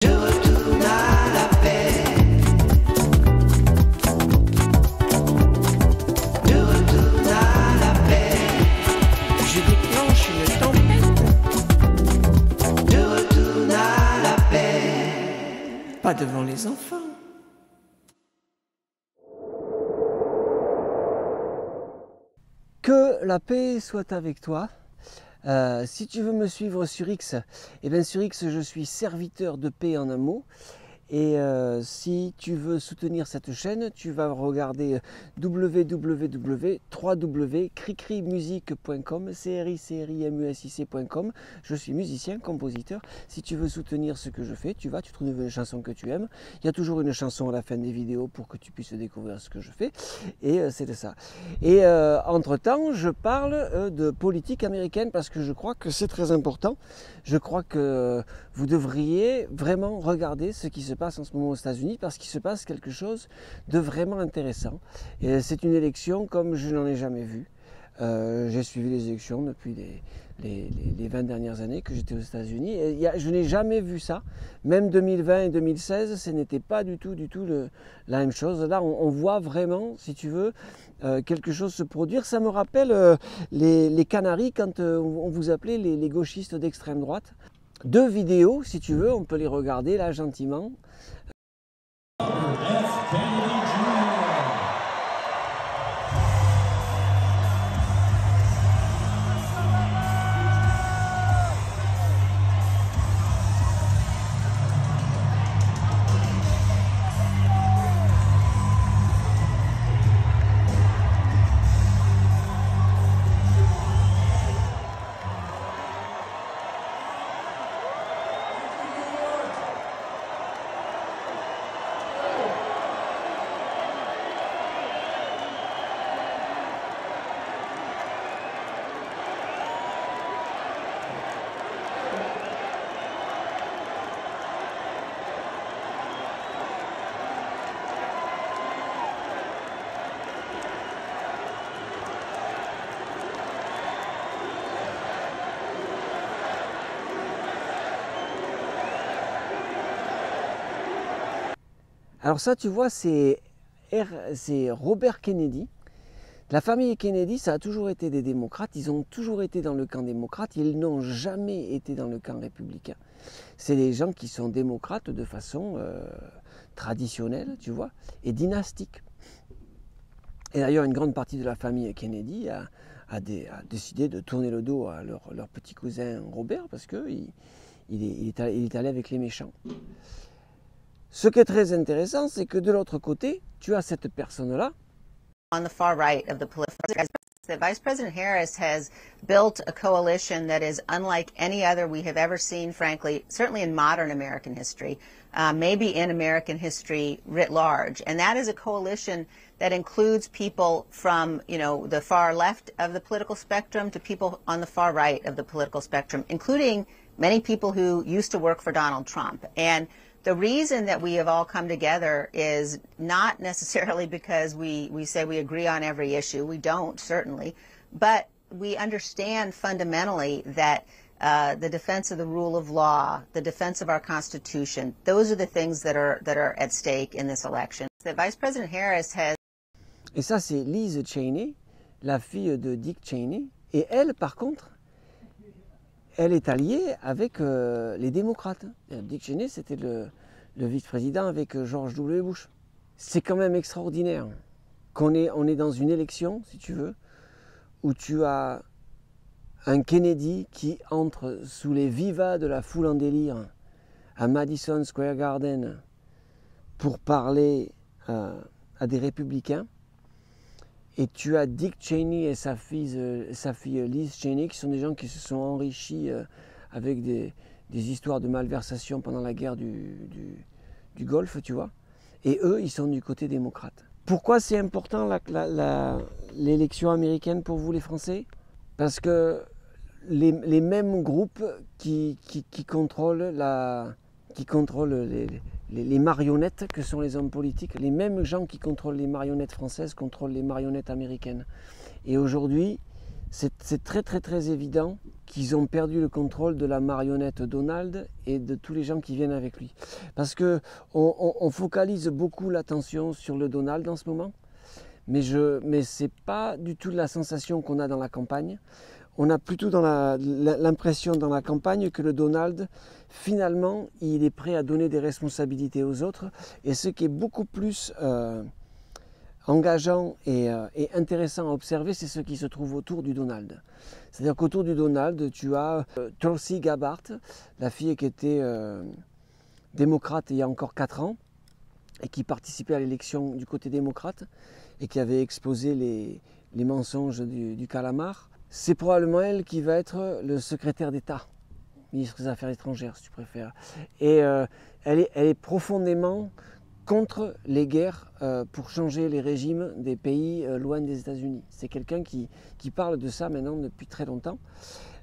Je retourne à la paix. Je retourne à la paix. Je déclenche une tempête. Je retourne à la paix. Pas devant les enfants. Que la paix soit avec toi. Si tu veux me suivre sur X, eh bien sur X je suis serviteur de paix en un mot. Et si tu veux soutenir cette chaîne, tu vas regarder www.cricri-music.com, cricrimusic.com. Je suis musicien, compositeur. Si tu veux soutenir ce que je fais, tu trouves une chanson que tu aimes. Il y a toujours une chanson à la fin des vidéos pour que tu puisses découvrir ce que je fais. Et c'est de ça. Et entre-temps, je parle de politique américaine parce que je crois que c'est très important. Je crois que vous devriez vraiment regarder ce qui se passe en ce moment aux États-Unis parce qu'il se passe quelque chose de vraiment intéressant. Et c'est une élection comme je n'en ai jamais vu. J'ai suivi les élections depuis les 20 dernières années que j'étais aux États-Unis. Et je n'ai jamais vu ça. Même 2020 et 2016, ce n'était pas du tout la même chose. Là, on voit vraiment, si tu veux, quelque chose se produire. Ça me rappelle les Canaries quand on vous appelait les gauchistes d'extrême droite. Deux vidéos, si tu veux, on peut les regarder là gentiment. Alors ça, tu vois, c'est Robert Kennedy. La famille Kennedy, ça a toujours été des démocrates. Ils ont toujours été dans le camp démocrate. Ils n'ont jamais été dans le camp républicain. C'est des gens qui sont démocrates de façon traditionnelle, tu vois, et dynastique. Et d'ailleurs, une grande partie de la famille Kennedy a décidé de tourner le dos à leur petit cousin Robert parce qu'il est allé avec les méchants. Ce qui est très intéressant, c'est que de l'autre côté, tu as cette personne-là. On the far right of the political, the Vice President Harris has built a coalition that is unlike any other we have ever seen, frankly, certainly in modern American history, maybe in American history writ large. And that is a coalition that includes people from, you know, the far left of the political spectrum to people on the far right of the political spectrum, including many people who used to work for Donald Trump. And the reason that we have all come together is not necessarily because we say we agree on every issue. We don't, certainly. But we understand fundamentally that the defense of the rule of law, the defense of our Constitution, those are the things that are at stake in this election. The Vice President Harris has... Et ça, c'est Liz Cheney, la fille de Dick Cheney. Et elle, par contre, elle est alliée avec les démocrates. Dick Cheney, c'était le vice-président avec George W. Bush. C'est quand même extraordinaire qu'on on est dans une élection, si tu veux, où tu as un Kennedy qui entre sous les vivas de la foule en délire à Madison Square Garden pour parler à des républicains. Et tu as Dick Cheney et sa fille Liz Cheney, qui sont des gens qui se sont enrichis avec des histoires de malversation pendant la guerre du Golfe, tu vois. Et eux, ils sont du côté démocrate. Pourquoi c'est important l'élection américaine pour vous, les Français? Parce que les mêmes groupes qui contrôlent les marionnettes que sont les hommes politiques, les mêmes gens qui contrôlent les marionnettes françaises contrôlent les marionnettes américaines. Et aujourd'hui, c'est très très très évident qu'ils ont perdu le contrôle de la marionnette Donald et de tous les gens qui viennent avec lui. Parce que on focalise beaucoup l'attention sur le Donald en ce moment, mais ce n'est pas du tout la sensation qu'on a dans la campagne. On a plutôt l'impression dans la campagne que le Donald, finalement, il est prêt à donner des responsabilités aux autres. Et ce qui est beaucoup plus engageant et intéressant à observer, c'est ce qui se trouve autour du Donald. C'est-à-dire qu'autour du Donald, tu as Tulsi Gabbard, la fille qui était démocrate il y a encore 4 ans et qui participait à l'élection du côté démocrate et qui avait exposé les mensonges du calamar. C'est probablement elle qui va être le secrétaire d'État, ministre des Affaires étrangères si tu préfères. Et elle est profondément contre les guerres pour changer les régimes des pays loin des États-Unis. C'est quelqu'un qui parle de ça maintenant depuis très longtemps.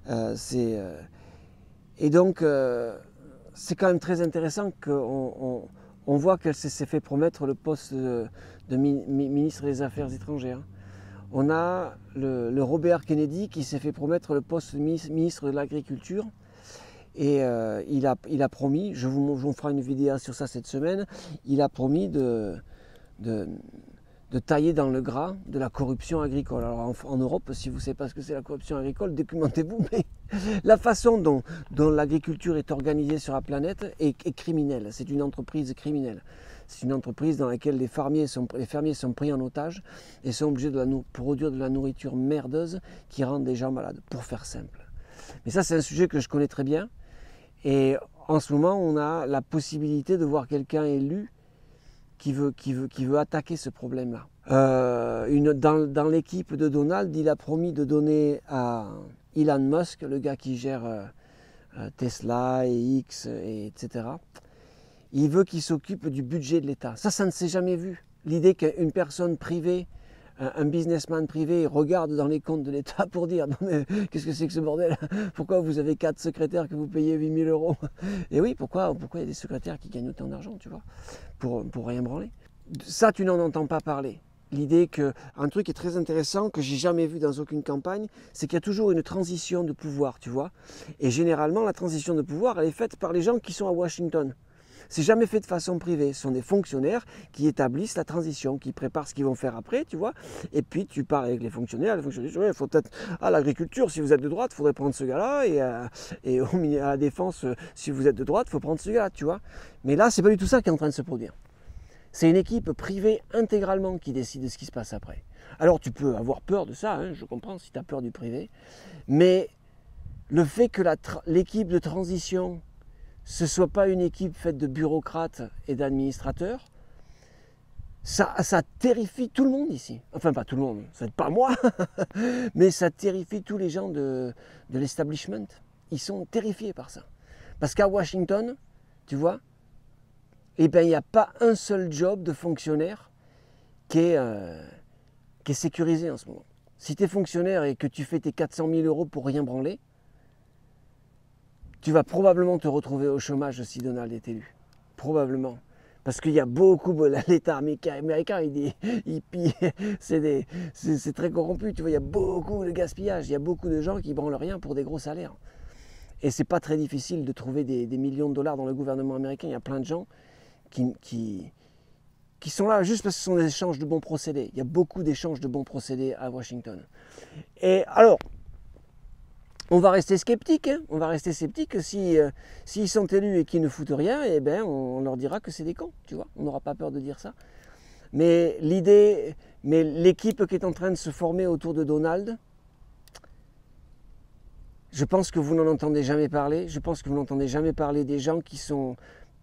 Et donc, c'est quand même très intéressant qu'on voit qu'elle s'est fait promettre le poste de ministre des Affaires étrangères. On a le Robert Kennedy qui s'est fait promettre le poste de ministre de l'Agriculture. Et il a promis, je vous ferai une vidéo sur ça cette semaine, il a promis de tailler dans le gras de la corruption agricole. Alors en Europe, si vous ne savez pas ce que c'est la corruption agricole, documentez-vous, mais la façon dont l'agriculture est organisée sur la planète est criminelle. C'est une entreprise criminelle. C'est une entreprise dans laquelle les fermiers sont pris en otage et sont obligés de produire de la nourriture merdeuse qui rend des gens malades, pour faire simple. Mais ça, c'est un sujet que je connais très bien. Et en ce moment, on a la possibilité de voir quelqu'un élu qui veut attaquer ce problème-là. Dans l'équipe de Donald, il a promis de donner à Elon Musk, le gars qui gère Tesla et X, etc. Il veut qu'il s'occupe du budget de l'État. Ça ne s'est jamais vu. L'idée qu'une personne privée, un businessman privé regarde dans les comptes de l'État pour dire non mais qu'est-ce que c'est que ce bordel? Pourquoi vous avez 4 secrétaires que vous payez 8 000 €? Et oui, pourquoi il y a des secrétaires qui gagnent autant d'argent, tu vois, pour rien branler? Ça, tu n'en entends pas parler. L'idée qu'un truc qui est très intéressant, que j'ai jamais vu dans aucune campagne, c'est qu'il y a toujours une transition de pouvoir, tu vois. Et généralement, la transition de pouvoir, elle est faite par les gens qui sont à Washington. C'est jamais fait de façon privée. Ce sont des fonctionnaires qui établissent la transition, qui préparent ce qu'ils vont faire après, tu vois. Et puis tu parles avec les fonctionnaires disent il faut peut-être à l'agriculture, si vous êtes de droite, il faudrait prendre ce gars-là, et à la défense, si vous êtes de droite, il faut prendre ce gars-là, tu vois. Mais là, c'est pas du tout ça qui est en train de se produire. C'est une équipe privée intégralement qui décide de ce qui se passe après. Alors tu peux avoir peur de ça, hein, je comprends si tu as peur du privé, mais le fait que l'équipe de transition ce ne soit pas une équipe faite de bureaucrates et d'administrateurs, ça terrifie tout le monde ici. Enfin, pas tout le monde, ça n'est pas moi, mais ça terrifie tous les gens de l'establishment. Ils sont terrifiés par ça. Parce qu'à Washington, tu vois, eh ben, il n'y a pas un seul job de fonctionnaire qui est sécurisé en ce moment. Si tu es fonctionnaire et que tu fais tes 400 000 € pour rien branler, tu vas probablement te retrouver au chômage si Donald est élu. Probablement. Parce qu'il y a beaucoup, l'État américain, c'est très corrompu. Tu vois, il y a beaucoup de gaspillage. Il y a beaucoup de gens qui branlent rien pour des gros salaires. Et c'est pas très difficile de trouver des millions de dollars dans le gouvernement américain. Il y a plein de gens qui sont là juste parce que ce sont des échanges de bons procédés. Il y a beaucoup d'échanges de bons procédés à Washington. Et alors, on va rester sceptique, hein. On va rester sceptique s'ils sont élus et qu'ils ne foutent rien, eh ben on leur dira que c'est des cons, tu vois. On n'aura pas peur de dire ça. Mais l'équipe qui est en train de se former autour de Donald, je pense que vous n'en entendez jamais parler. Je pense que vous n'entendez jamais parler des gens qui sont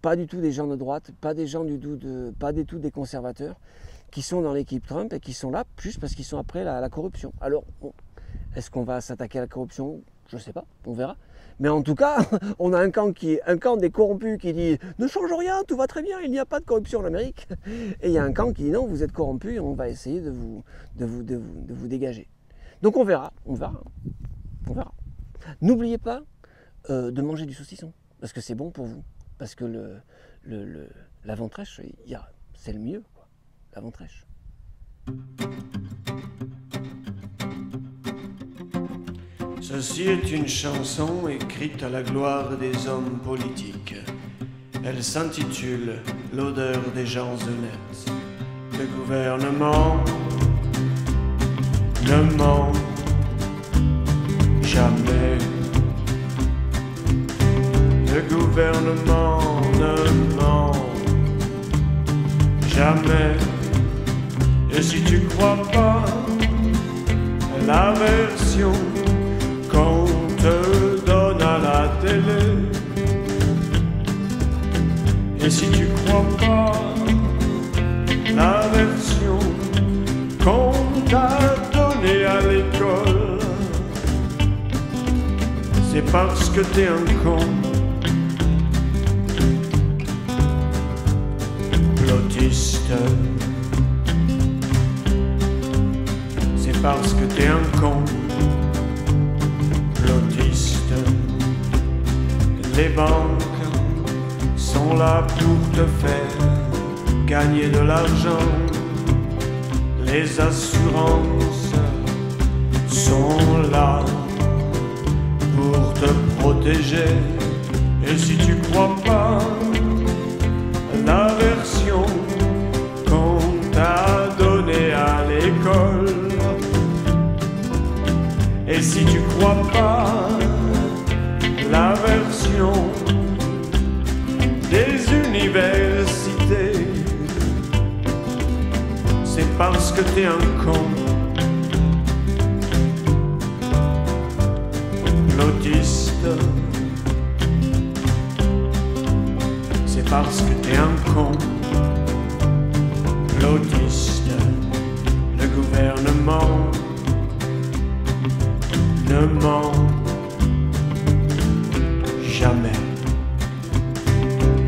pas du tout des gens de droite, pas du tout des conservateurs, qui sont dans l'équipe Trump et qui sont là juste parce qu'ils sont après la corruption. Alors, est-ce qu'on va s'attaquer à la corruption? Je ne sais pas, on verra. Mais en tout cas, on a un camp des corrompus qui dit « Ne change rien, tout va très bien, il n'y a pas de corruption en Amérique ». Et il y a un camp qui dit « Non, vous êtes corrompus et on va essayer de vous dégager ». Donc on verra. N'oubliez pas de manger du saucisson, parce que c'est bon pour vous. Parce que la ventrèche, c'est le mieux, quoi, la ventrèche. Ceci est une chanson écrite à la gloire des hommes politiques. Elle s'intitule « L'odeur des gens honnêtes ». Le gouvernement ne ment jamais. Le gouvernement ne ment jamais. Et si tu crois pas à la version qu'on te donne à la télé, et si tu crois pas la version qu'on t'a donnée à l'école, c'est parce que t'es un con. Plotiste, c'est parce que t'es un con. Plotiste, les banques sont là pour te faire gagner de l'argent. Les assurances sont là pour te protéger. Et si tu crois pas la version qu'on t'a donnée à l'école, et si tu crois pas la version des universités, c'est parce que t'es un con. Plotiste, c'est parce que t'es un con. Plotiste, le gouvernement ne ment jamais.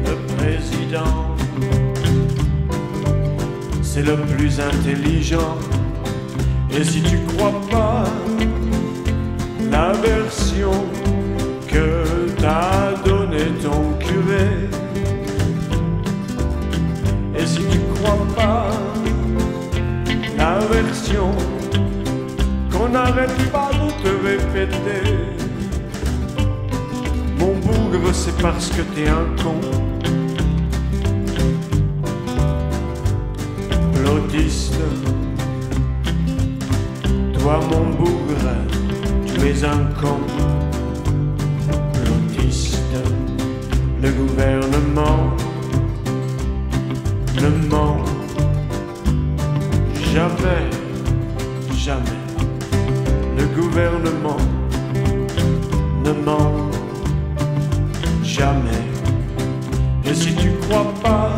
Le président, c'est le plus intelligent. Et si tu crois pas la version que t'a donnée ton curé, et si tu crois pas la version qu'on n'arrête pas de te répéter, mon bougre, c'est parce que t'es un con. Plotiste, toi mon bougre, tu es un con. Plotiste, le gouvernement ne ment jamais, jamais. Le gouvernement ne ment jamais. Et si tu crois pas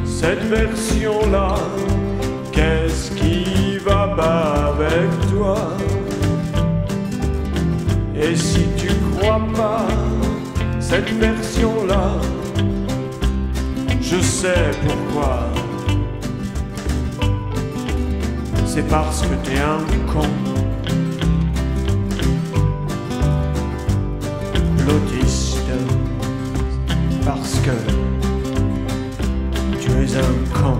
cette version-là, qu'est-ce qui va pas avec toi? Et si tu crois pas cette version-là, je sais pourquoi. C'est parce que t'es un con. Plotiste, parce que tu es un con.